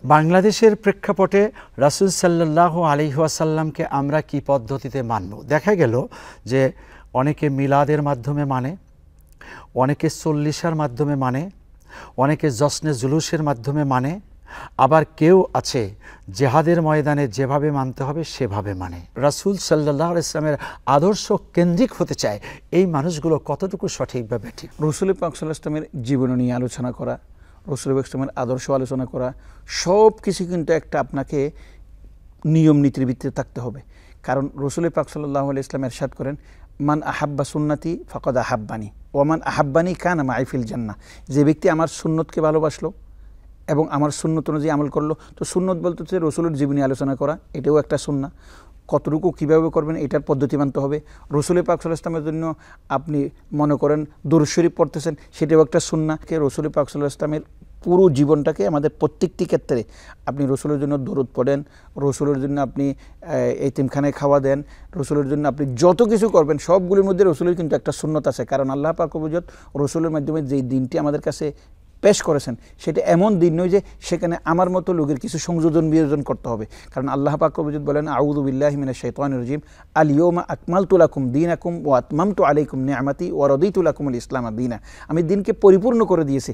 বাংলাদেশের প্রেক্ষাপটে রাসূল সাল্লাল্লাহু আলাইহি ওয়াসাল্লামকে আমরা কি পদ্ধতিতে মানব? দেখা গেল যে অনেকে মিলাদের মাধ্যমে মানে, অনেকে চল্লিশার মাধ্যমে মানে, অনেকে জশ্নে জুলুসের মাধ্যমে মানে, আবার কেউ আছে জেহাদের ময়দানে যেভাবে মানতে হবে সেভাবে মানে। রাসূল সাল্লাল্লাহু আলাইহি ওয়াসাল্লামের আদর্শ কেন্দ্রিক হতে চায়, এই মানুষগুলো কতটুকু সঠিক বা ব্যাঠিক? রাসূল পাক সাল্লাল্লাহু আলাইহি ওয়াসাল্লামের জীবনী নিয়ে আলোচনা করা, রাসূল পাক সাল্লাল্লাহু আলাইহি ওয়াসাল্লামের আদর্শ আলোচনা করা, সব কিছু কিন্তু একটা আপনাকে নিয়ম নীতির ভিত্তিতে থাকতে হবে। কারণ রাসূল পাক সাল্লাল্লাহু আলাইহি ওয়াসাল্লাম ইরশাদ করেন, মান আহাব্বা সুন্নতি ফাকাদ আহাব্বানি ওয়া মান আহাব্বানি কানা মাই ফিল জান্নাহ। যে ব্যক্তি আমার সুন্নতকে ভালোবাসলো এবং আমার সুন্নত অনুযায়ী আমল করলো, তো সুন্নত বলতে হচ্ছে রসুলের জীবনী আলোচনা করা, এটাও একটা সুন্নাহ। কতটুকু কীভাবে করবেন এটার পদ্ধতি মানতে হবে। রসুল পাক সাল্লাল্লাহু আলাইহি ওয়াসাল্লামের জন্য আপনি মনে করেন দুরূদ শরীফ পড়তেছেন, সেটাও একটা সুন্নাহ। রসুল পাক সাল্লাল্লাহু আলাইহি ওয়াসাল্লামের পুরো জীবনটাকে আমাদের প্রত্যেকটি ক্ষেত্রে আপনি রসুলের জন্য দরুদ পড়েন, রসুলের জন্য আপনি এতিমখানায় খাওয়া দেন, রসুলের জন্য আপনি যত কিছু করবেন সবগুলির মধ্যে রসুলের কিন্তু একটা সুন্নত আছে। কারণ আল্লাহ পাক রব্বুল ইজ্জত রসুলের মাধ্যমে যেই দিনটি আমাদের কাছে পেশ করেছেন সেটা এমন দিন নয় যে সেখানে আমার মতো লোকের কিছু সংযোজন বিয়োজন করতে হবে। কারণ আল্লাহ পাক রব্বুল ইজ্জত বলেন, আউযু বিল্লাহি মিনাশ শাইতানির রাজিম, আল ইয়াউমা আকমালতু লাকুম দীনাকুম ওয়া আতমামতু আলাইকুম নি'মাতি ওয়া রাদিতু লাকুমুল ইসলাম দীনা। আমি দিনকে পরিপূর্ণ করে দিয়েছি,